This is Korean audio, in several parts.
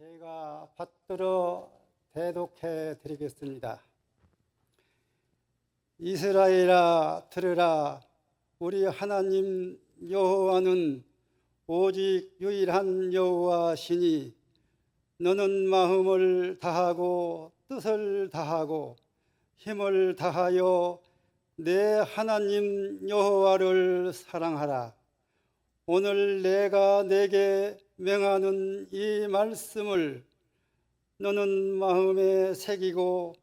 제가 받들어 대독해 드리겠습니다. 이스라엘아 들으라. 우리 하나님 여호와는 오직 유일한 여호와시니 너는 마음을 다하고 뜻을 다하고 힘을 다하여 내 하나님 여호와를 사랑하라. 오늘 내가 내게 명하는 이 말씀을 너는 마음에 새기고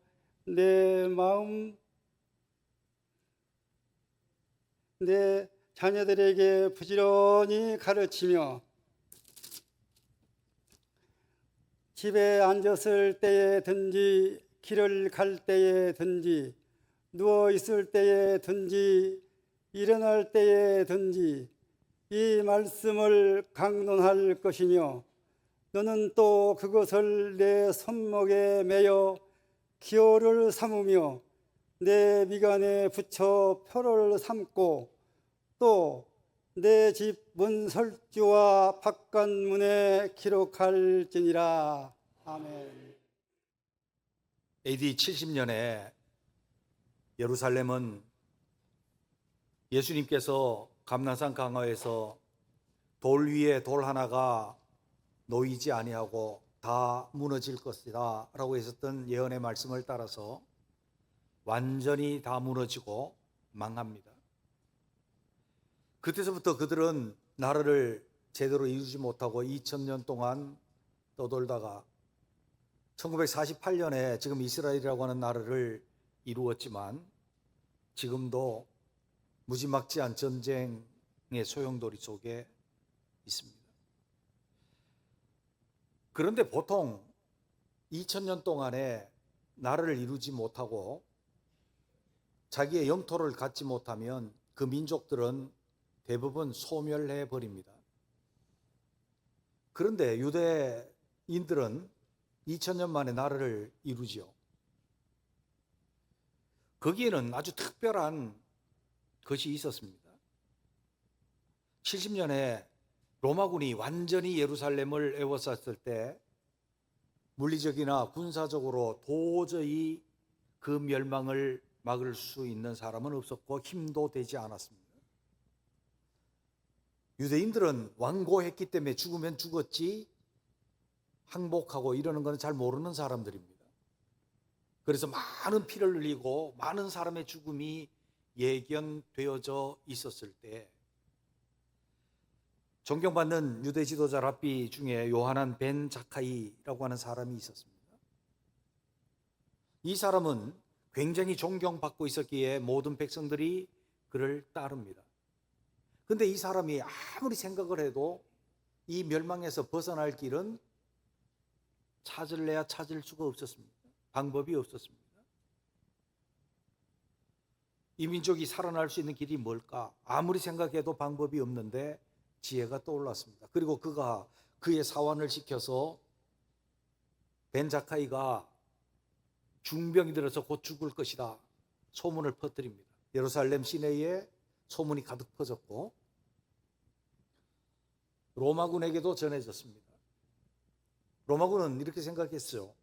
내 자녀들에게 부지런히 가르치며 집에 앉았을 때에든지 길을 갈 때에든지 누워 있을 때에든지 일어날 때에든지 이 말씀을 강론할 것이며 너는 또 그것을 내 손목에 매어 기호를 삼으며 내 미간에 붙여 표를 삼고 또 내 집 문설주와 바깥문에 기록할지니라. 아멘. AD 70년에 예루살렘은 예수님께서 감난산 강화에서 돌 위에 돌 하나가 놓이지 아니하고 다 무너질 것이다 라고 했었던 예언의 말씀을 따라서 완전히 다 무너지고 망합니다. 그때서부터 그들은 나라를 제대로 이루지 못하고 2000년 동안 떠돌다가 1948년에 지금 이스라엘이라고 하는 나라를 이루었지만 지금도 무지막지한 전쟁의 소용돌이 속에 있습니다. 그런데 보통 2000년 동안에 나라를 이루지 못하고 자기의 영토를 갖지 못하면 그 민족들은 대부분 소멸해 버립니다. 그런데 유대인들은 2000년 만에 나라를 이루지요. 거기에는 아주 특별한 것이 있었습니다. 70년에 로마군이 완전히 예루살렘을 에워쌌을 때 물리적이나 군사적으로 도저히 그 멸망을 막을 수 있는 사람은 없었고 힘도 되지 않았습니다. 유대인들은 완고했기 때문에 죽으면 죽었지 항복하고 이러는 건 잘 모르는 사람들입니다. 그래서 많은 피를 흘리고 많은 사람의 죽음이 예견되어져 있었을 때 존경받는 유대 지도자 랍비 중에 요하난 벤 자카이라고 하는 사람이 있었습니다. 이 사람은 굉장히 존경받고 있었기에 모든 백성들이 그를 따릅니다. 그런데 이 사람이 아무리 생각을 해도 이 멸망에서 벗어날 길은 찾을래야 찾을 수가 없었습니다. 방법이 없었습니다. 이 민족이 살아날 수 있는 길이 뭘까? 아무리 생각해도 방법이 없는데 지혜가 떠올랐습니다. 그리고 그가 그의 사환을 시켜서 벤 자카이가 중병이 들어서 곧 죽을 것이다 소문을 퍼뜨립니다. 예루살렘 시내에 소문이 가득 퍼졌고 로마군에게도 전해졌습니다. 로마군은 이렇게 생각했어요.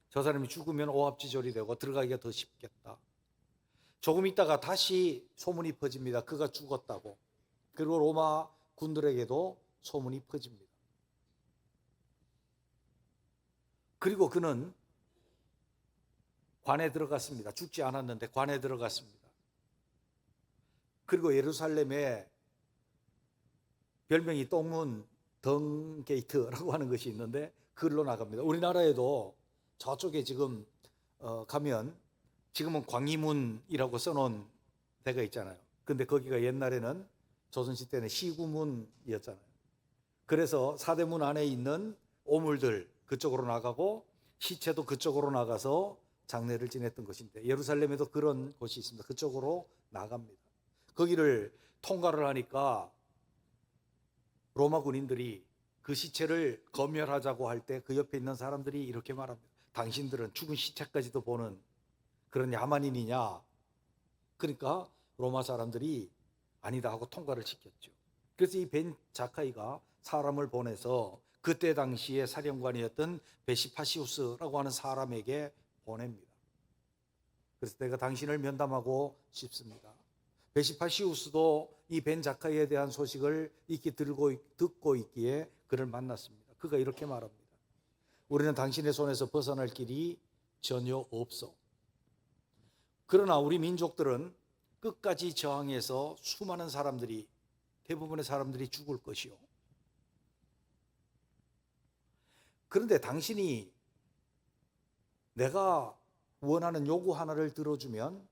저 사람이 죽으면 오합지졸이 되고 들어가기가 더 쉽겠다. 조금 있다가 다시 소문이 퍼집니다. 그가 죽었다고. 그리고 로마 군들에게도 소문이 퍼집니다. 그리고 그는 관에 들어갔습니다. 죽지 않았는데 관에 들어갔습니다. 그리고 예루살렘에 별명이 똥문 덩게이트라고 하는 것이 있는데 그걸로 나갑니다. 우리나라에도 저쪽에 지금 가면 지금은 광희문이라고 써놓은 데가 있잖아요. 근데 거기가 옛날에는 조선시대 때는 시구문이었잖아요. 그래서 사대문 안에 있는 오물들 그쪽으로 나가고 시체도 그쪽으로 나가서 장례를 지냈던 것인데 예루살렘에도 그런 곳이 있습니다. 그쪽으로 나갑니다. 거기를 통과를 하니까 로마 군인들이 그 시체를 검열하자고 할 때 그 옆에 있는 사람들이 이렇게 말합니다. 당신들은 죽은 시체까지도 보는 그런 야만인이냐? 그러니까 로마 사람들이 아니다 하고 통과를 시켰죠. 그래서 이 벤 자카이가 사람을 보내서 그때 당시에 사령관이었던 베시파시우스라고 하는 사람에게 보냅니다. 그래서 내가 당신을 면담하고 싶습니다. 베시파시우스도 이 벤 자카이에 대한 소식을 익히 듣고 있기에 그를 만났습니다. 그가 이렇게 말합니다. 우리는 당신의 손에서 벗어날 길이 전혀 없어. 그러나 우리 민족들은 끝까지 저항해서 수많은 사람들이, 대부분의 사람들이 죽을 것이요. 그런데 당신이 내가 원하는 요구 하나를 들어주면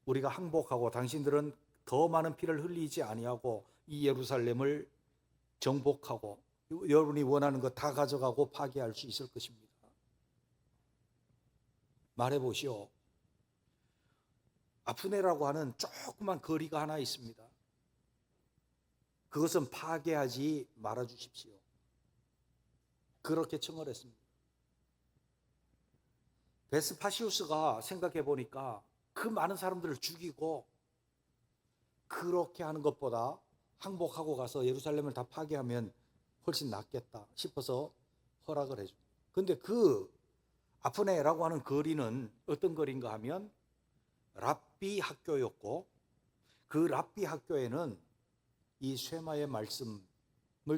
우리가 항복하고 당신들은 더 많은 피를 흘리지 아니하고 이 예루살렘을 정복하고 여러분이 원하는 거 다 가져가고 파괴할 수 있을 것입니다. 말해보시오. 아프네라고 하는 조그만 거리가 하나 있습니다. 그것은 파괴하지 말아주십시오. 그렇게 청을 했습니다. 베스파시우스가 생각해 보니까 그 많은 사람들을 죽이고 그렇게 하는 것보다 항복하고 가서 예루살렘을 다 파괴하면 훨씬 낫겠다 싶어서 허락을 해줍니다. 그런데 그 아프네라고 하는 거리는 어떤 거리인가 하면 랍비 학교였고, 그 랍비 학교에는 이 쇠마의 말씀을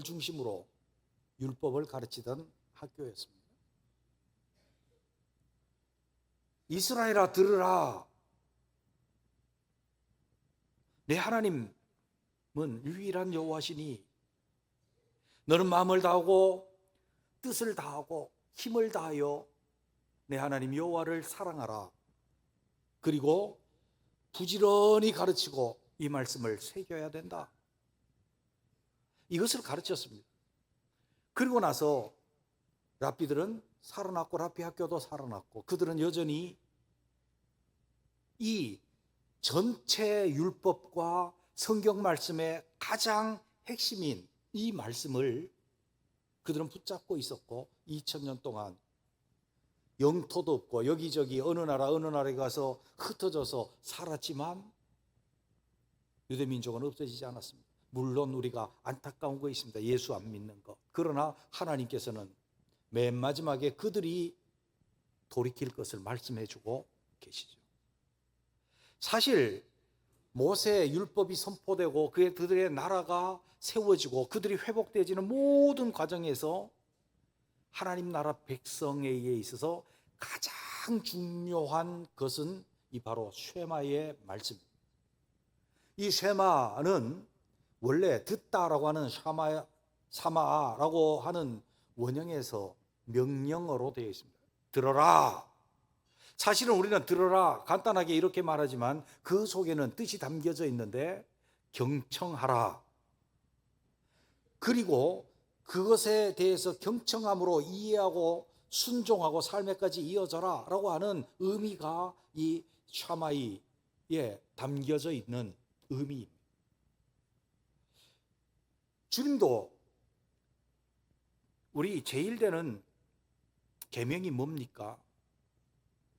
중심으로 율법을 가르치던 학교였습니다. 이스라엘아 들으라. 내 하나님은 유일한 여호와시니 너는 마음을 다하고 뜻을 다하고 힘을 다하여 내 하나님 여호와를 사랑하라. 그리고 부지런히 가르치고 이 말씀을 새겨야 된다. 이것을 가르쳤습니다. 그리고 나서 랍비들은 살아났고 랍비 학교도 살아났고 그들은 여전히 이 전체 율법과 성경 말씀의 가장 핵심인 이 말씀을 그들은 붙잡고 있었고 2000년 동안 영토도 없고 여기저기 어느 나라에 가서 흩어져서 살았지만 유대민족은 없어지지 않았습니다. 물론 우리가 안타까운 거 있습니다. 예수 안 믿는 거. 그러나 하나님께서는 맨 마지막에 그들이 돌이킬 것을 말씀해 주고 계시죠. 사실 모세의 율법이 선포되고 그들의 나라가 세워지고 그들이 회복되어지는 모든 과정에서 하나님 나라 백성에 있어서 가장 중요한 것은 이 바로 쉐마의 말씀입니다. 이 쉐마는 원래 듣다라고 하는 사마라고 하는 원형에서 명령어로 되어 있습니다. 들어라. 사실은 우리는 들어라 간단하게 이렇게 말하지만 그 속에는 뜻이 담겨져 있는데 경청하라. 그리고 그것에 대해서 경청함으로 이해하고 순종하고 삶에까지 이어져라 라고 하는 의미가 이 샤마이에 담겨져 있는 의미입니다. 주님도 우리 제1대는 계명이 뭡니까?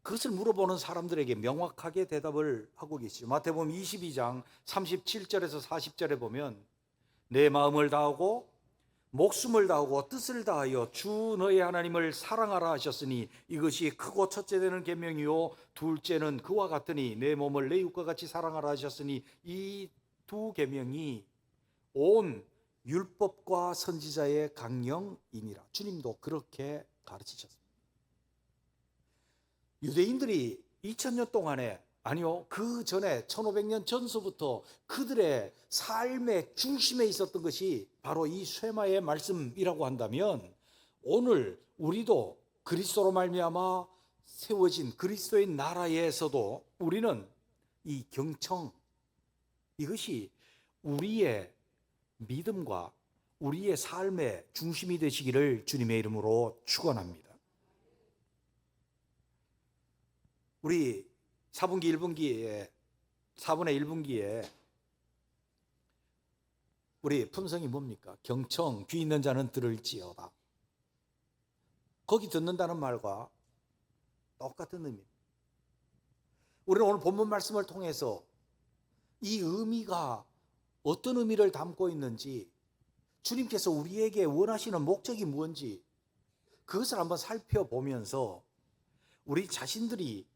그것을 물어보는 사람들에게 명확하게 대답을 하고 계시죠. 마태복음 22장 37절에서 40절에 보면 내 마음을 다하고 목숨을 다하고 뜻을 다하여 주 너의 하나님을 사랑하라 하셨으니 이것이 크고 첫째 되는 계명이요 둘째는 그와 같으니 내 몸을 내 육과 같이 사랑하라 하셨으니 이 두 계명이 온 율법과 선지자의 강령이니라. 주님도 그렇게 가르치셨습니다. 유대인들이 2000년 동안에 아니요 그 전에 1500년 전서부터 그들의 삶의 중심에 있었던 것이 바로 이 쇠마의 말씀이라고 한다면 오늘 우리도 그리스도로 말미암아 세워진 그리스도의 나라에서도 우리는 이 경청 이것이 우리의 믿음과 우리의 삶의 중심이 되시기를 주님의 이름으로 축원합니다. 우리 4분기 1분기에 4분의 1분기에 우리 품성이 뭡니까? 경청 귀 있는 자는 들을지어다. 거기 듣는다는 말과 똑같은 의미입니다. 우리는 오늘 본문 말씀을 통해서 이 의미가 어떤 의미를 담고 있는지 주님께서 우리에게 원하시는 목적이 무엇인지 그것을 한번 살펴보면서 우리 자신들이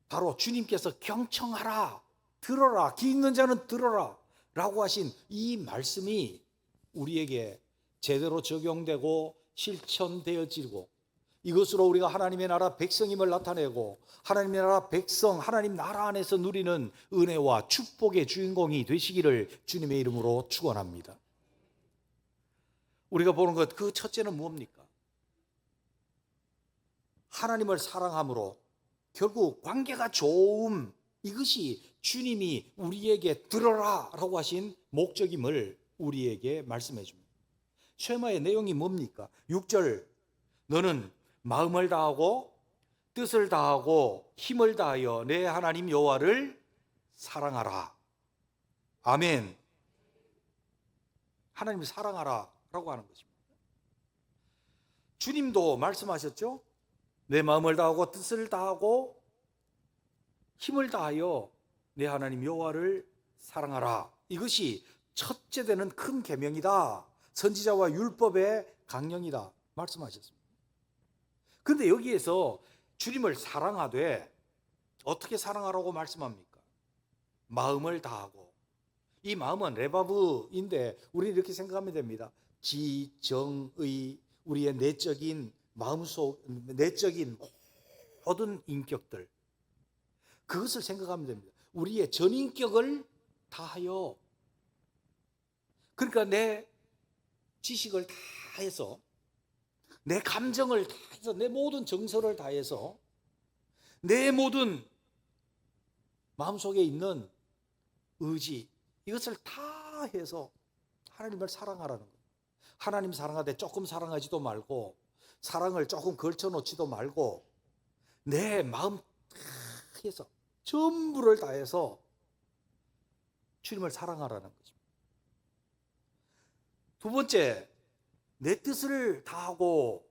바로 주님께서 경청하라, 들어라, 귀 있는 자는 들어라 라고 하신 이 말씀이 우리에게 제대로 적용되고 실천되어지고 이것으로 우리가 하나님의 나라 백성임을 나타내고 하나님의 나라 백성, 하나님 나라 안에서 누리는 은혜와 축복의 주인공이 되시기를 주님의 이름으로 축원합니다. 우리가 보는 것 그 첫째는 뭡니까? 하나님을 사랑함으로 결국 관계가 좋음, 이것이 주님이 우리에게 들어라 라고 하신 목적임을 우리에게 말씀해 줍니다. 쉐마의 내용이 뭡니까? 6절, 너는 마음을 다하고 뜻을 다하고 힘을 다하여 내 하나님 여호와를 사랑하라. 아멘. 하나님을 사랑하라 라고 하는 것입니다. 주님도 말씀하셨죠? 내 마음을 다하고 뜻을 다하고 힘을 다하여 내 하나님 여호와를 사랑하라. 이것이 첫째 되는 큰 계명이다. 선지자와 율법의 강령이다 말씀하셨습니다. 그런데 여기에서 주님을 사랑하되 어떻게 사랑하라고 말씀합니까? 마음을 다하고. 이 마음은 레바브인데 우리는 이렇게 생각하면 됩니다. 지정의 우리의 내적인 마음속 내적인 모든 인격들 그것을 생각하면 됩니다. 우리의 전인격을 다하여 그러니까 내 지식을 다해서 내 감정을 다해서 내 모든 정서를 다해서 내 모든 마음속에 있는 의지 이것을 다 해서 하나님을 사랑하라는 거예요. 하나님 사랑하되 조금 사랑하지도 말고 사랑을 조금 걸쳐놓지도 말고 내 마음 다 해서 전부를 다해서 주님을 사랑하라는 것입니다. 두 번째, 내 뜻을 다하고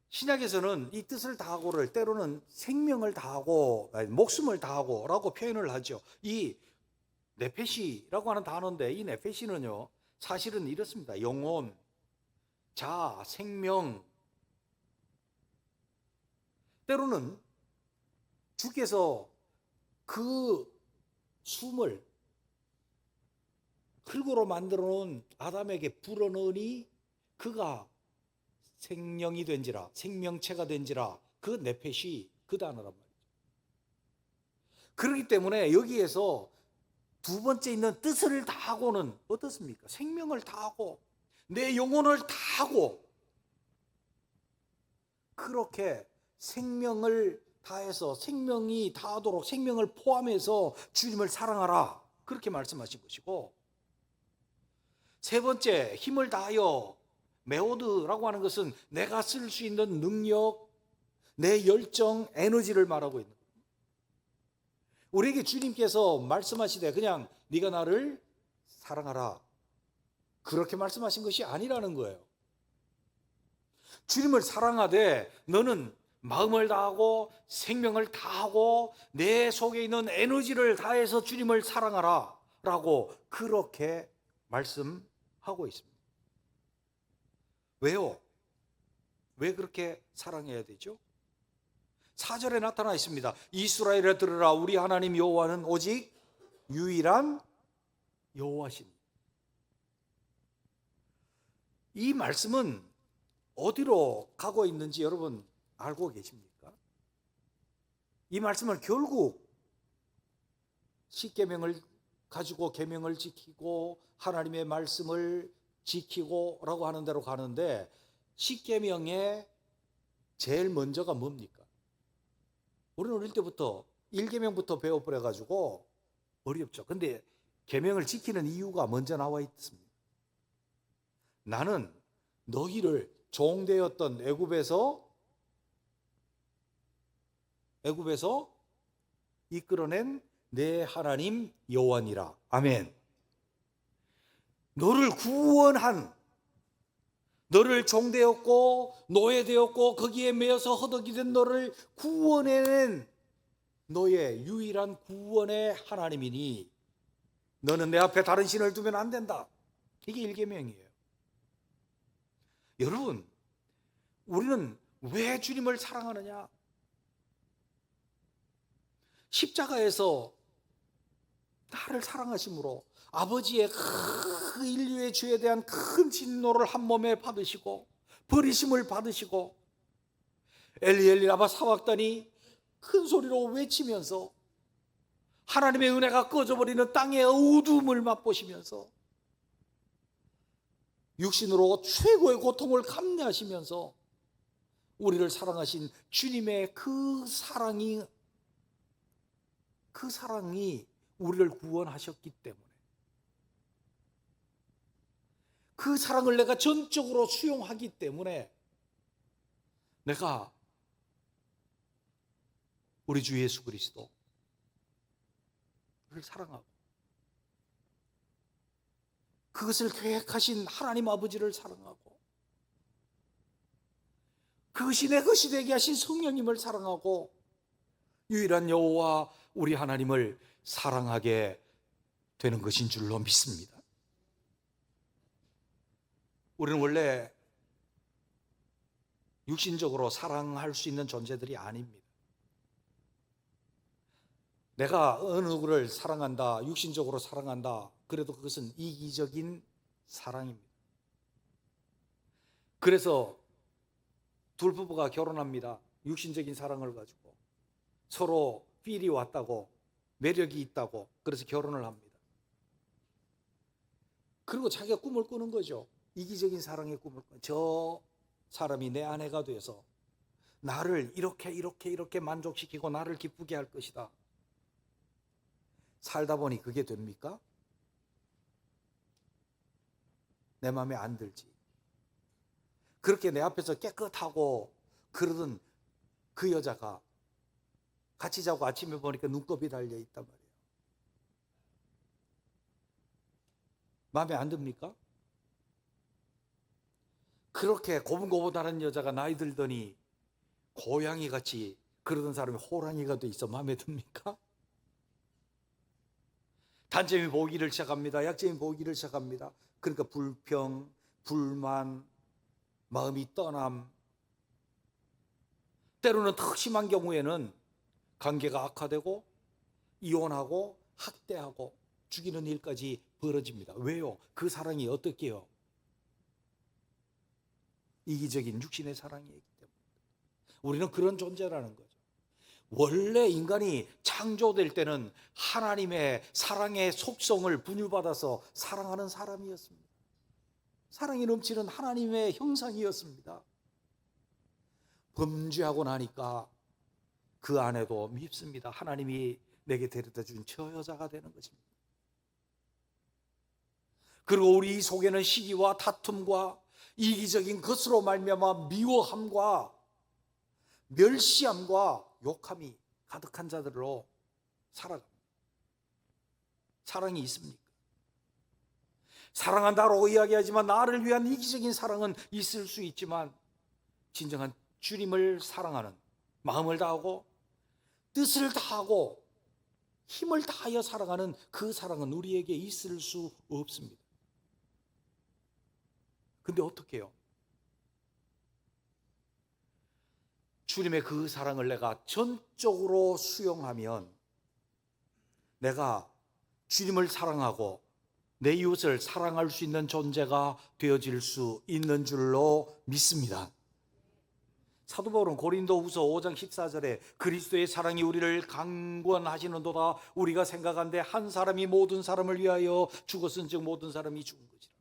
신약에서는 이 뜻을 다하고를 때로는 생명을 다하고 목숨을 다하고 라고 표현을 하죠. 이 네페시라고 하는 단어인데 이 네페시는요 사실은 이렇습니다. 영혼, 자, 생명. 때로는 주께서 그 숨을 흙으로 만들어 놓은 아담에게 불어넣으니 그가 생명이 된지라 생명체가 된지라 그 네펫이 그 단어란 말이죠. 그렇기 때문에 여기에서 두 번째 있는 뜻을 다하고는 어떻습니까? 생명을 다하고 내 영혼을 다하고 그렇게 생명을 다해서 생명이 다하도록 생명을 포함해서 주님을 사랑하라 그렇게 말씀하신 것이고 세 번째 힘을 다하여 메오드라고 하는 것은 내가 쓸 수 있는 능력, 내 열정, 에너지를 말하고 있는 거예요. 우리에게 주님께서 말씀하시되 그냥 네가 나를 사랑하라 그렇게 말씀하신 것이 아니라는 거예요. 주님을 사랑하되 너는 마음을 다하고 생명을 다하고 내 속에 있는 에너지를 다해서 주님을 사랑하라 라고 그렇게 말씀하고 있습니다. 왜요? 왜 그렇게 사랑해야 되죠? 4절에 나타나 있습니다. 이스라엘에 들으라 우리 하나님 여호와는 오직 유일한 여호와시니. 이 말씀은 어디로 가고 있는지 여러분 알고 계십니까? 이 말씀은 결국 십계명을 가지고 계명을 지키고 하나님의 말씀을 지키고 라고 하는 대로 가는데 십계명의 제일 먼저가 뭡니까? 우리는 어릴 때부터 1계명부터 배워버려 가지고 어렵죠. 근데 계명을 지키는 이유가 먼저 나와 있습니다. 나는 너희를 종되었던 애굽에서 이끌어낸 내 하나님 여호와니라. 아멘. 너를 구원한, 너를 종되었고 노예되었고 거기에 매여서 허덕이 된 너를 구원해낸 너의 유일한 구원의 하나님이니 너는 내 앞에 다른 신을 두면 안 된다. 이게 1계명이에요. 여러분, 우리는 왜 주님을 사랑하느냐? 십자가에서 나를 사랑하심으로 아버지의 그 인류의 죄에 대한 큰 진노를 한 몸에 받으시고 버리심을 받으시고 엘리 엘리 라마 사박다니 큰 소리로 외치면서 하나님의 은혜가 꺼져버리는 땅의 어두움을 맛보시면서 육신으로 최고의 고통을 감내하시면서 우리를 사랑하신 주님의 그 사랑이 우리를 구원하셨기 때문에 그 사랑을 내가 전적으로 수용하기 때문에 내가 우리 주 예수 그리스도를 사랑하고 그것을 계획하신 하나님 아버지를 사랑하고 그것이 내 것이 되게 하신 성령님을 사랑하고 유일한 여호와 우리 하나님을 사랑하게 되는 것인 줄로 믿습니다. 우리는 원래 육신적으로 사랑할 수 있는 존재들이 아닙니다. 내가 어느 누구를 사랑한다, 육신적으로 사랑한다, 그래도 그것은 이기적인 사랑입니다. 그래서 둘 부부가 결혼합니다. 육신적인 사랑을 가지고 서로 필이 왔다고, 매력이 있다고, 그래서 결혼을 합니다. 그리고 자기가 꿈을 꾸는 거죠. 이기적인 사랑의 꿈을 꾸는, 저 사람이 내 아내가 돼서 나를 이렇게 만족시키고 나를 기쁘게 할 것이다. 살다 보니 그게 됩니까? 내 마음에 안 들지. 그렇게 내 앞에서 깨끗하고 그러던 그 여자가 같이 자고 아침에 보니까 눈곱이 달려 있단 말이에요. 마음에 안 듭니까? 그렇게 고분고분하는 여자가 나이 들더니 고양이 같이 그러던 사람이 호랑이가 돼 있어 마음에 듭니까? 단점이 보이기를 시작합니다. 약점이 보이기를 시작합니다. 그러니까 불평, 불만, 마음이 떠남, 때로는 더 심한 경우에는 관계가 악화되고 이혼하고 학대하고 죽이는 일까지 벌어집니다. 왜요? 그 사랑이 어떻게요? 이기적인 육신의 사랑이기 때문에. 우리는 그런 존재라는 거죠. 원래 인간이 창조될 때는 하나님의 사랑의 속성을 분유받아서 사랑하는 사람이었습니다. 사랑이 넘치는 하나님의 형상이었습니다. 범죄하고 나니까 그 아내도 밉습니다. 하나님이 내게 데려다 준 저 여자가 되는 것입니다. 그리고 우리 속에는 시기와 다툼과 이기적인 것으로 말미암아 미워함과 멸시함과 욕함이 가득한 자들로 살아갑니다. 사랑이 있습니까? 사랑한다고 이야기하지만 나를 위한 이기적인 사랑은 있을 수 있지만 진정한 주님을 사랑하는 마음을 다하고 뜻을 다하고 힘을 다하여 사랑하는 그 사랑은 우리에게 있을 수 없습니다. 근데 어떻게 해요? 주님의 그 사랑을 내가 전적으로 수용하면 내가 주님을 사랑하고 내 이웃을 사랑할 수 있는 존재가 되어질 수 있는 줄로 믿습니다. 사도 바울은 고린도후서 5장 14절에 그리스도의 사랑이 우리를 강권하시는도다. 우리가 생각한데 한 사람이 모든 사람을 위하여 죽었은즉 모든 사람이 죽은 것이라.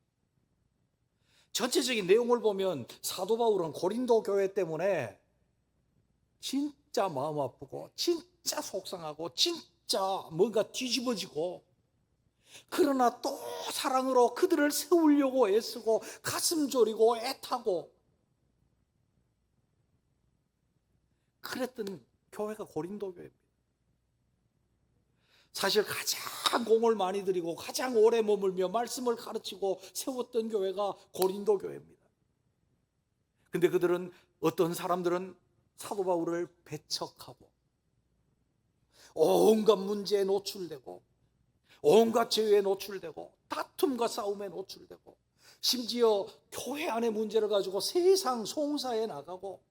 전체적인 내용을 보면 사도 바울은 고린도 교회 때문에 진짜 마음 아프고 진짜 속상하고 진짜 뭔가 뒤집어지고, 그러나 또 사랑으로 그들을 세우려고 애쓰고 가슴 졸이고 애타고 그랬던 교회가 고린도 교회입니다. 사실 가장 공을 많이 들이고 가장 오래 머물며 말씀을 가르치고 세웠던 교회가 고린도 교회입니다. 근데 그들은, 어떤 사람들은 사도 바울을 배척하고 온갖 문제에 노출되고 온갖 죄에 노출되고 다툼과 싸움에 노출되고 심지어 교회 안의 문제를 가지고 세상 송사에 나가고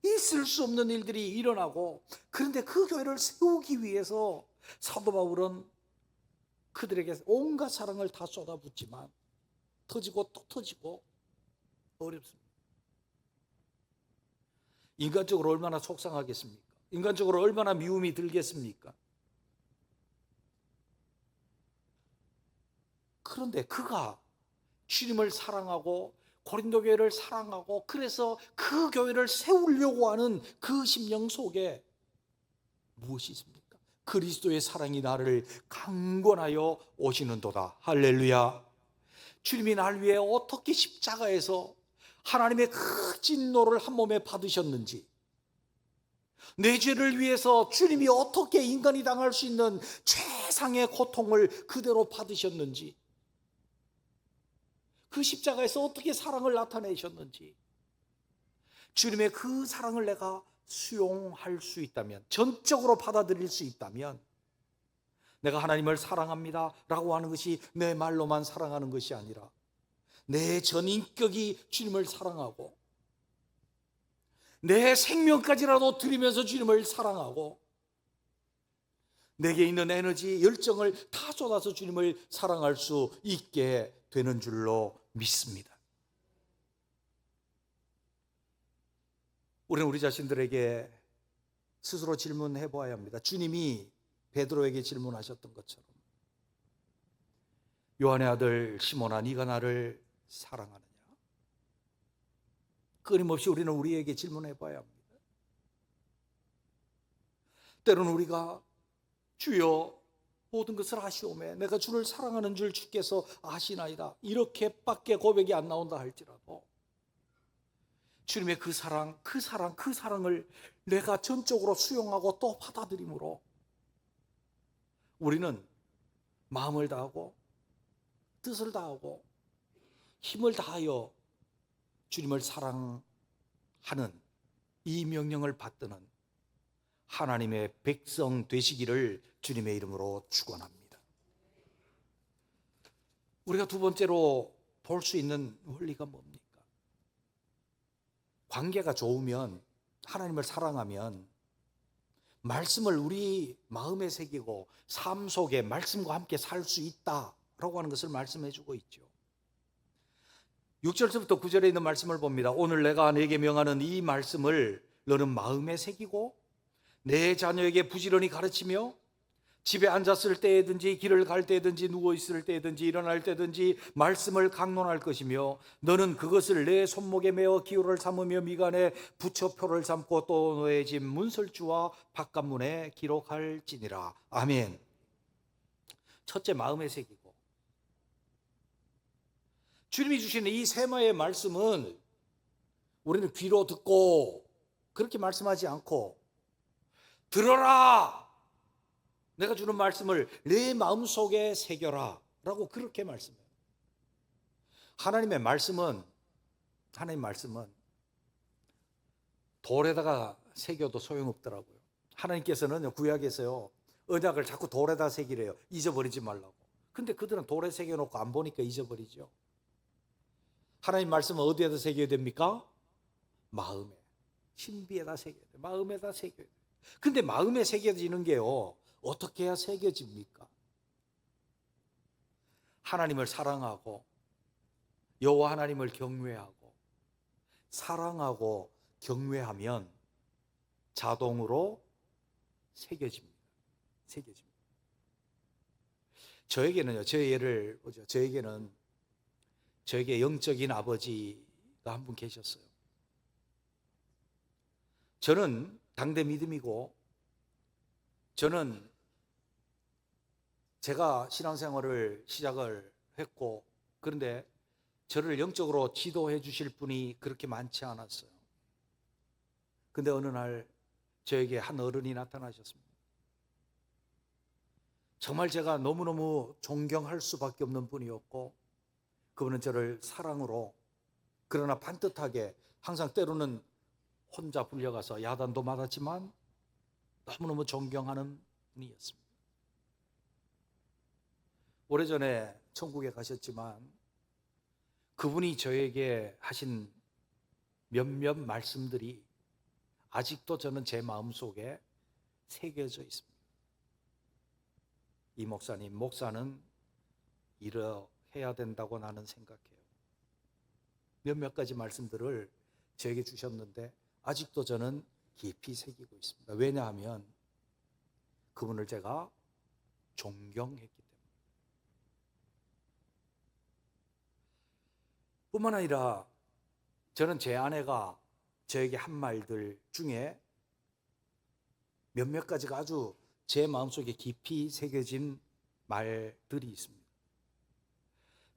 있을 수 없는 일들이 일어나고, 그런데 그 교회를 세우기 위해서 사도 바울은 그들에게 온갖 사랑을 다 쏟아붓지만 터지고 또 터지고 어렵습니다. 인간적으로 얼마나 속상하겠습니까? 인간적으로 얼마나 미움이 들겠습니까? 그런데 그가 주님을 사랑하고 고린도 교회를 사랑하고 그래서 그 교회를 세우려고 하는 그 심령 속에 무엇이 있습니까? 그리스도의 사랑이 나를 강권하여 오시는도다. 할렐루야. 주님이 날 위해 어떻게 십자가에서 하나님의 그 진노를 한 몸에 받으셨는지, 내 죄를 위해서 주님이 어떻게 인간이 당할 수 있는 최상의 고통을 그대로 받으셨는지, 그 십자가에서 어떻게 사랑을 나타내셨는지, 주님의 그 사랑을 내가 수용할 수 있다면, 전적으로 받아들일 수 있다면, 내가 하나님을 사랑합니다 라고 하는 것이 내 말로만 사랑하는 것이 아니라 내 전인격이 주님을 사랑하고 내 생명까지라도 드리면서 주님을 사랑하고 내게 있는 에너지, 열정을 다 쏟아서 주님을 사랑할 수 있게 되는 줄로 믿습니다. 우리는 우리 자신들에게 스스로 질문해 보아야 합니다. 주님이 베드로에게 질문하셨던 것처럼, 요한의 아들 시몬아, 네가 나를 사랑하느냐? 끊임없이 우리는 우리에게 질문해 봐야 합니다. 때로는 우리가 주여 모든 것을 아시오매 내가 주를 사랑하는 줄 주께서 아시나이다, 이렇게밖에 고백이 안 나온다 할지라도 주님의 그 사랑을 내가 전적으로 수용하고 또 받아들임으로 우리는 마음을 다하고 뜻을 다하고 힘을 다하여 주님을 사랑하는 이 명령을 받드는 하나님의 백성 되시기를 주님의 이름으로 축원합니다. 우리가 두 번째로 볼 수 있는 원리가 뭡니까? 관계가 좋으면, 하나님을 사랑하면 말씀을 우리 마음에 새기고 삶 속에 말씀과 함께 살 수 있다라고 하는 것을 말씀해 주고 있죠. 6절부터 9절에 있는 말씀을 봅니다. 오늘 내가 네게 명하는 이 말씀을 너는 마음에 새기고 내 자녀에게 부지런히 가르치며 집에 앉았을 때든지 길을 갈 때든지 누워 있을 때든지 일어날 때든지 말씀을 강론할 것이며 너는 그것을 내 손목에 메어 기호를 삼으며 미간에 붙여 표를 삼고 또 너의 집 문설주와 바깥문에 기록할지니라. 아멘. 첫째, 마음에 새기고. 주님이 주시는 이 세마의 말씀은 우리는 귀로 듣고 그렇게 말씀하지 않고, 들어라, 내가 주는 말씀을 내 마음속에 새겨라 라고 그렇게 말씀해요. 하나님 말씀은 돌에다가 새겨도 소용없더라고요. 하나님께서는 구약에서요, 언약을 자꾸 돌에다 새기래요. 잊어버리지 말라고. 근데 그들은 돌에 새겨놓고 안 보니까 잊어버리죠. 하나님 말씀은 어디에다 새겨야 됩니까? 마음에, 신비에다 새겨야 돼요. 마음에다 새겨야 돼요. 근데 마음에 새겨지는 게요, 어떻게 해야 새겨집니까? 하나님을 사랑하고 여호와 하나님을 경외하고 사랑하고 경외하면 자동으로 새겨집니다. 저에게는요, 제 예를 보죠. 저에게 영적인 아버지가 한 분 계셨어요. 저는 당대 믿음이고, 저는 제가 신앙생활을 시작을 했고, 그런데 저를 영적으로 지도해 주실 분이 그렇게 많지 않았어요. 근데 어느 날 저에게 한 어른이 나타나셨습니다. 정말 제가 너무너무 존경할 수밖에 없는 분이었고, 그분은 저를 사랑으로, 그러나 반듯하게, 항상 때로는 혼자 불려가서 야단도 맞았지만 너무너무 존경하는 분이었습니다. 오래전에 천국에 가셨지만 그분이 저에게 하신 몇몇 말씀들이 아직도 저는 제 마음속에 새겨져 있습니다. 이 목사님, 목사는 이러해야 된다고 나는 생각해요. 몇몇 가지 말씀들을 저에게 주셨는데 아직도 저는 깊이 새기고 있습니다. 왜냐하면 그분을 제가 존경했기 때문에. 뿐만 아니라 저는 제 아내가 저에게 한 말들 중에 몇몇 가지가 아주 제 마음속에 깊이 새겨진 말들이 있습니다.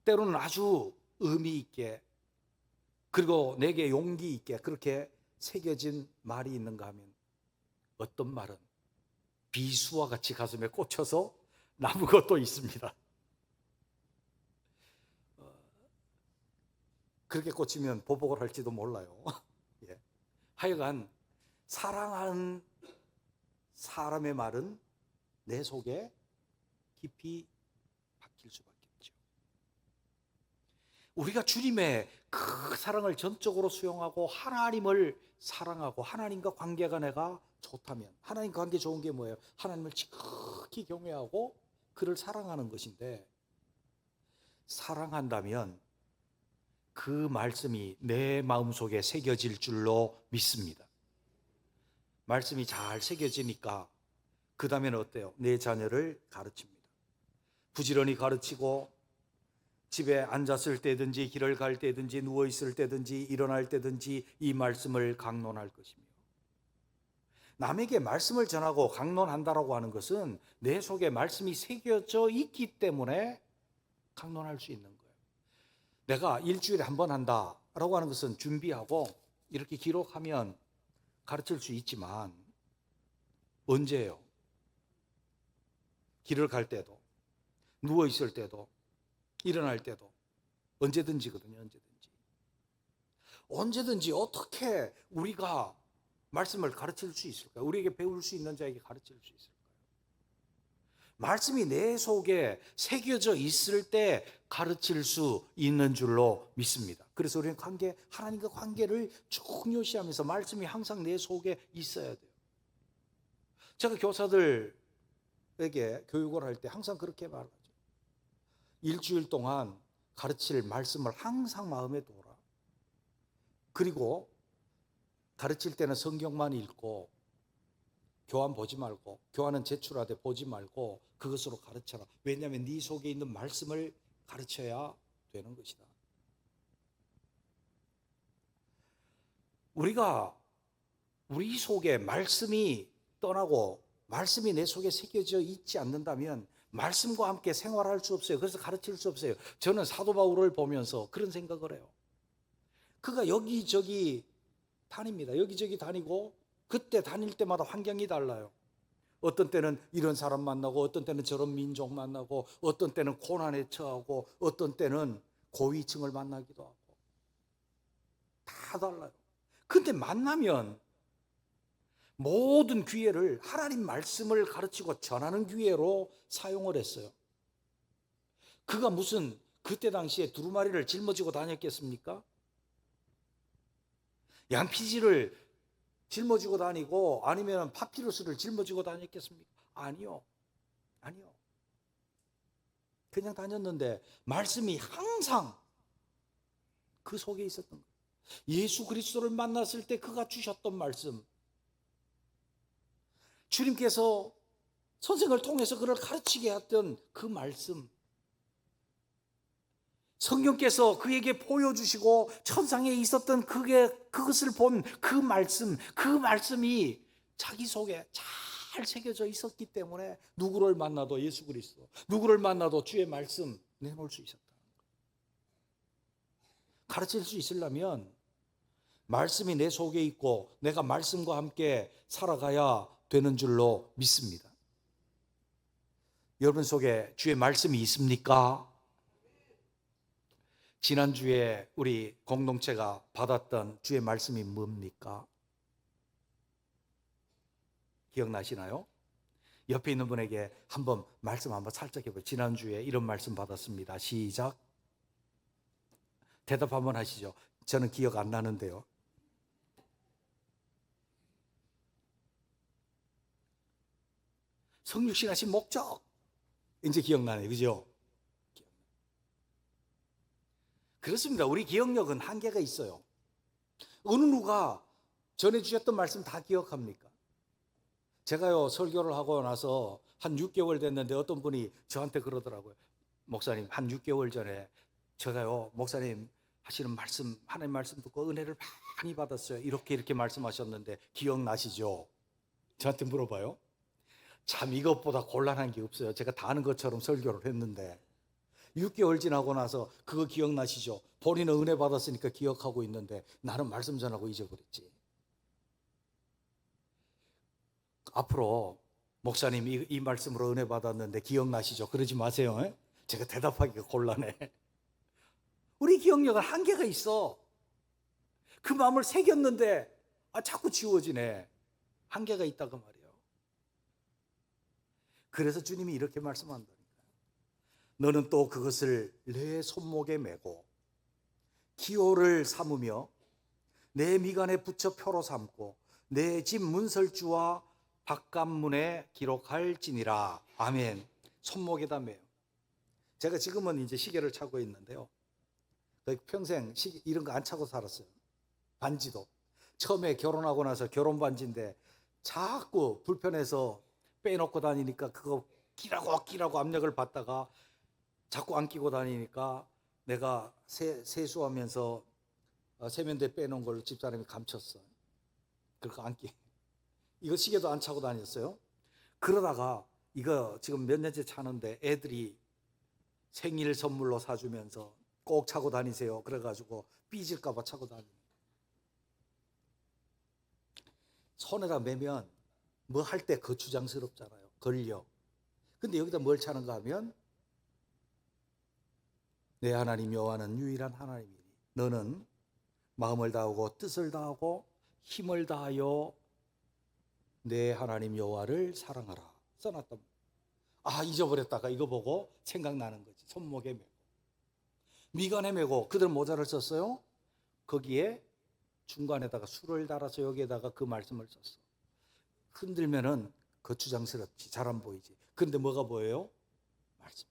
때로는 아주 의미 있게, 그리고 내게 용기 있게 그렇게 새겨진 말이 있는가 하면, 어떤 말은 비수와 같이 가슴에 꽂혀서 남은 것도 있습니다. 그렇게 꽂히면 보복을 할지도 몰라요. 예. 하여간 사랑하는 사람의 말은 내 속에 깊이 박힐 수밖에 없죠. 우리가 주님의 그 사랑을 전적으로 수용하고 하나님을 사랑하고 하나님과 관계가 내가 좋다면, 하나님과 관계 좋은 게 뭐예요? 하나님을 지극히 경외하고 그를 사랑하는 것인데, 사랑한다면 그 말씀이 내 마음속에 새겨질 줄로 믿습니다. 말씀이 잘 새겨지니까 그 다음에는 어때요? 내 자녀를 가르칩니다. 부지런히 가르치고 집에 앉았을 때든지 길을 갈 때든지 누워있을 때든지 일어날 때든지 이 말씀을 강론할 것이며, 남에게 말씀을 전하고 강론한다라고 하는 것은 내 속에 말씀이 새겨져 있기 때문에 강론할 수 있는 거예요. 내가 일주일에 한 번 한다라고 하는 것은 준비하고 이렇게 기록하면 가르칠 수 있지만, 언제예요? 길을 갈 때도, 누워있을 때도, 일어날 때도, 언제든지거든요. 언제든지 어떻게 우리가 말씀을 가르칠 수 있을까요? 우리에게 배울 수 있는 자에게 가르칠 수 있을까요? 말씀이 내 속에 새겨져 있을 때 가르칠 수 있는 줄로 믿습니다. 그래서 우리는 하나님과 관계를 중요시하면서 말씀이 항상 내 속에 있어야 돼요. 제가 교사들에게 교육을 할 때 항상 그렇게 말하죠. 일주일 동안 가르칠 말씀을 항상 마음에 둬라. 그리고 가르칠 때는 성경만 읽고 교환 보지 말고, 교환은 제출하되 보지 말고 그것으로 가르쳐라. 왜냐하면 네 속에 있는 말씀을 가르쳐야 되는 것이다. 우리가 우리 속에 말씀이 떠나고 말씀이 내 속에 새겨져 있지 않는다면 말씀과 함께 생활할 수 없어요. 그래서 가르칠 수 없어요. 저는 사도 바울을 보면서 그런 생각을 해요. 그가 여기저기 다닙니다. 여기저기 다니고 그때 다닐 때마다 환경이 달라요. 어떤 때는 이런 사람 만나고, 어떤 때는 저런 민족 만나고, 어떤 때는 고난에 처하고, 어떤 때는 고위층을 만나기도 하고, 다 달라요. 근데 만나면 모든 기회를 하나님 말씀을 가르치고 전하는 기회로 사용을 했어요. 그가 무슨 그때 당시에 두루마리를 짊어지고 다녔겠습니까? 양피지를 짊어지고 다니고 아니면 파피루스를 짊어지고 다녔겠습니까? 아니요. 그냥 다녔는데 말씀이 항상 그 속에 있었던 거예요. 예수 그리스도를 만났을 때 그가 주셨던 말씀, 주님께서 선생을 통해서 그를 가르치게 했던 그 말씀, 성령께서 그에게 보여주시고 천상에 있었던 그것을 본 그 말씀, 그 말씀이 자기 속에 잘 새겨져 있었기 때문에 누구를 만나도 예수 그리스도, 누구를 만나도 주의 말씀 내놓을 수 있었다는 거예요. 가르칠 수 있으려면 말씀이 내 속에 있고 내가 말씀과 함께 살아가야 되는 줄로 믿습니다. 여러분 속에 주의 말씀이 있습니까? 지난주에 우리 공동체가 받았던 주의 말씀이 뭡니까? 기억나시나요? 옆에 있는 분에게 한번 말씀 한번 살짝 해봐요. 지난주에 이런 말씀 받았습니다. 시작. 대답 한번 하시죠. 저는 기억 안 나는데요. 성육신하신 목적. 이제 기억나네요. 그죠? 그렇습니다. 우리 기억력은 한계가 있어요. 어느 누가 전해주셨던 말씀 다 기억합니까? 제가요, 설교를 하고 나서 한 6개월 됐는데 어떤 분이 저한테 그러더라고요. 목사님, 한 6개월 전에 제가요, 목사님 하시는 말씀, 하나님 말씀 듣고 은혜를 많이 받았어요. 이렇게 말씀하셨는데 기억나시죠? 저한테 물어봐요. 참 이것보다 곤란한 게 없어요. 제가 다 아는 것처럼 설교를 했는데 6개월 지나고 나서 그거 기억나시죠? 본인은 은혜 받았으니까 기억하고 있는데 나는 말씀 전하고 잊어버렸지. 앞으로 목사님 이 말씀으로 은혜 받았는데 기억나시죠? 그러지 마세요. 제가 대답하기가 곤란해. 우리 기억력은 한계가 있어. 그 마음을 새겼는데 자꾸 지워지네. 한계가 있다고 말이에요. 그래서 주님이 이렇게 말씀한다니까요. 너는 또 그것을 내 손목에 메고 기호를 삼으며 내 미간에 붙여 표로 삼고 내 집 문설주와 바깥문에 기록할지니라. 아멘. 손목에다 매요. 제가 지금은 이제 시계를 차고 있는데요. 평생 시계 이런 거 안 차고 살았어요. 반지도. 처음에 결혼하고 나서 결혼 반지인데 자꾸 불편해서 빼놓고 다니니까 그거 끼라고 압력을 받다가 자꾸 안 끼고 다니니까 내가 세수하면서 세면대 빼놓은 걸 집사람이 감췄어. 그러니까 안 끼. 이거 시계도 안 차고 다녔어요. 그러다가 이거 지금 몇 년째 차는데 애들이 생일 선물로 사주면서 꼭 차고 다니세요. 그래가지고 삐질까 봐 차고 다니는. 손에다 매면 뭐 할 때 거추장스럽잖아요. 걸려. 근데 여기다 뭘 차는가 하면 내 하나님 여호와는 유일한 하나님이니 너는 마음을 다하고 뜻을 다하고 힘을 다하여 내 하나님 여호와를 사랑하라. 써놨단 말이에요. 잊어버렸다가 이거 보고 생각나는 거지. 손목에 메고 미간에 메고. 그들은 모자를 썼어요. 거기에 중간에다가 술을 달아서 여기에다가 그 말씀을 썼어. 흔들면은 거추장스럽지. 잘 안 보이지. 근데 뭐가 보여요? 말씀.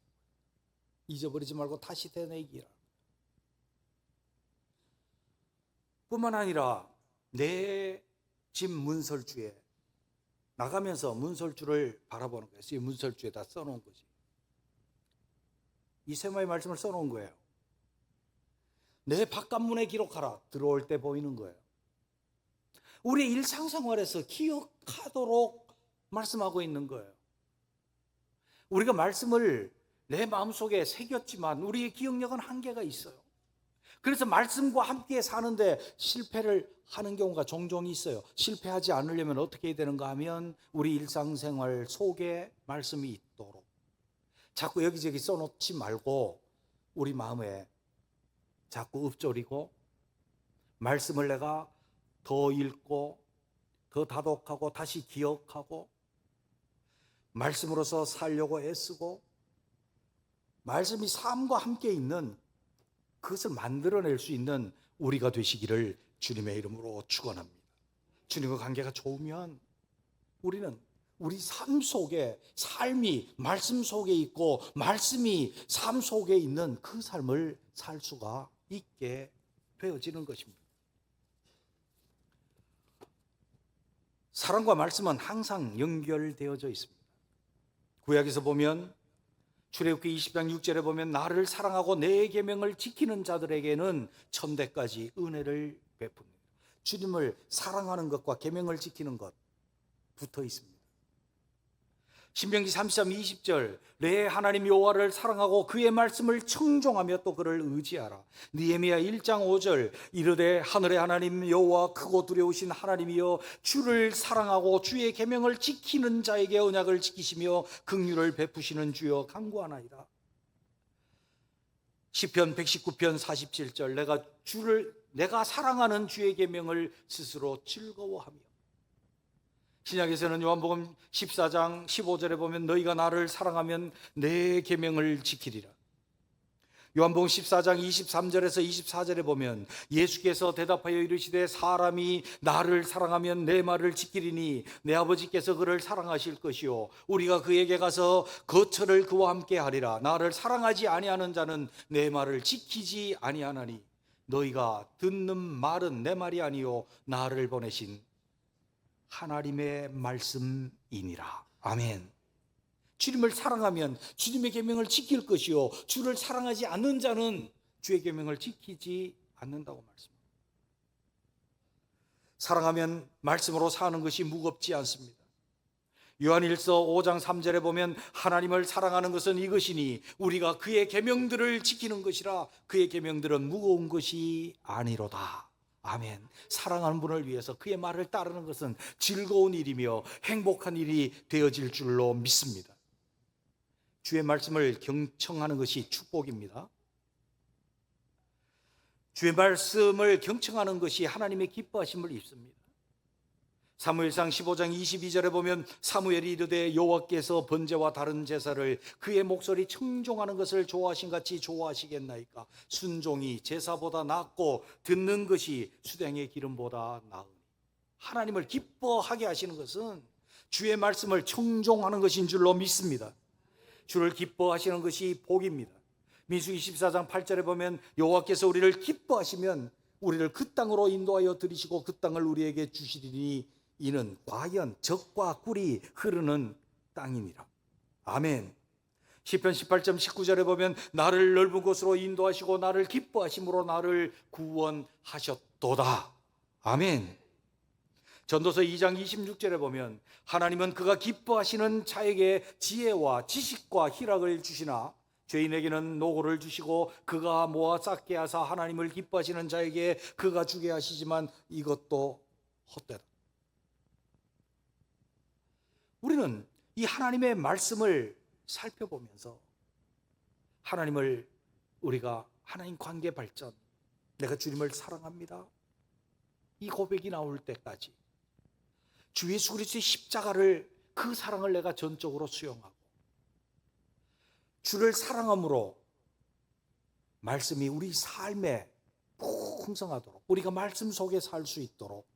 잊어버리지 말고 다시 되뇌기라. 뿐만 아니라 내 집 문설주에 나가면서 문설주를 바라보는 거예요. 이 문설주에다 써놓은 거지. 이 세마의 말씀을 써놓은 거예요. 내 바깥문에 기록하라. 들어올 때 보이는 거예요. 우리 일상생활에서 기억하도록 말씀하고 있는 거예요. 우리가 말씀을 내 마음속에 새겼지만 우리의 기억력은 한계가 있어요. 그래서 말씀과 함께 사는데 실패를 하는 경우가 종종 있어요. 실패하지 않으려면 어떻게 해야 되는가 하면 우리 일상생활 속에 말씀이 있도록 자꾸 여기저기 써놓지 말고 우리 마음에 자꾸 읊조리고 말씀을 내가 더 읽고 더 다독하고 다시 기억하고 말씀으로서 살려고 애쓰고 말씀이 삶과 함께 있는 그것을 만들어낼 수 있는 우리가 되시기를 주님의 이름으로 축원합니다. 주님과 관계가 좋으면 우리는 우리 삶 속에 삶이 말씀 속에 있고 말씀이 삶 속에 있는 그 삶을 살 수가 있게 되어지는 것입니다. 사랑과 말씀은 항상 연결되어져 있습니다. 구약에서 보면 출애굽기 20장 6절에 보면 나를 사랑하고 내 계명을 지키는 자들에게는 천대까지 은혜를 베풉니다. 주님을 사랑하는 것과 계명을 지키는 것 붙어 있습니다. 신명기 33장 20절 내 하나님 여호와를 사랑하고 그의 말씀을 청종하며 또 그를 의지하라. 느헤미야 1장 5절 이르되 하늘의 하나님 여호와 크고 두려우신 하나님이여 주를 사랑하고 주의 계명을 지키는 자에게 언약을 지키시며 긍휼을 베푸시는 주여 간구하나이다. 시편 119편 47절 내가 사랑하는 주의 계명을 스스로 즐거워하며 신약에서는 요한복음 14장 15절에 보면 너희가 나를 사랑하면 내 계명을 지키리라. 요한복음 14장 23절에서 24절에 보면 예수께서 대답하여 이르시되 사람이 나를 사랑하면 내 말을 지키리니 내 아버지께서 그를 사랑하실 것이요 우리가 그에게 가서 거처를 그와 함께 하리라. 나를 사랑하지 아니하는 자는 내 말을 지키지 아니하나니 너희가 듣는 말은 내 말이 아니요 나를 보내신 하나님의 말씀이니라. 아멘. 주님을 사랑하면 주님의 계명을 지킬 것이요 주를 사랑하지 않는 자는 주의 계명을 지키지 않는다고 말씀합니다. 사랑하면 말씀으로 사는 것이 무겁지 않습니다. 요한일서 5장 3절에 보면 하나님을 사랑하는 것은 이것이니 우리가 그의 계명들을 지키는 것이라. 그의 계명들은 무거운 것이 아니로다. 아멘. 사랑하는 분을 위해서 그의 말을 따르는 것은 즐거운 일이며 행복한 일이 되어질 줄로 믿습니다. 주의 말씀을 경청하는 것이 축복입니다. 주의 말씀을 경청하는 것이 하나님의 기뻐하심을 입습니다. 사무엘상 15장 22절에 보면 사무엘이 이르되 여호와께서 번제와 다른 제사를 그의 목소리 청종하는 것을 좋아하신 같이 좋아하시겠나이까. 순종이 제사보다 낫고 듣는 것이 수댕의 기름보다 나으니. 하나님을 기뻐하게 하시는 것은 주의 말씀을 청종하는 것인 줄로 믿습니다. 주를 기뻐하시는 것이 복입니다. 민수기 14장 8절에 보면 여호와께서 우리를 기뻐하시면 우리를 그 땅으로 인도하여 들이시고 그 땅을 우리에게 주시리니 이는 과연 젖과 꿀이 흐르는 땅이니라. 아멘. 시편 18장 19절에 보면 나를 넓은 곳으로 인도하시고 나를 기뻐하심으로 나를 구원하셨도다. 아멘. 전도서 2장 26절에 보면 하나님은 그가 기뻐하시는 자에게 지혜와 지식과 희락을 주시나 죄인에게는 노고를 주시고 그가 모아 쌓게 하사 하나님을 기뻐하시는 자에게 그가 주게 하시지만 이것도 헛되다. 우리는 이 하나님의 말씀을 살펴보면서 하나님을 우리가 하나님 관계 발전, 내가 주님을 사랑합니다, 이 고백이 나올 때까지 주 예수 그리스도의 십자가를, 그 사랑을 내가 전적으로 수용하고 주를 사랑함으로 말씀이 우리 삶에 풍성하도록, 우리가 말씀 속에 살 수 있도록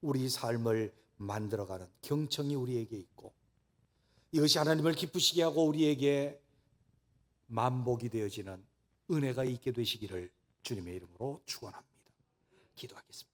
우리 삶을 만들어가는 경청이 우리에게 있고, 이것이 하나님을 기쁘시게 하고 우리에게 만복이 되어지는 은혜가 있게 되시기를 주님의 이름으로 축원합니다. 기도하겠습니다.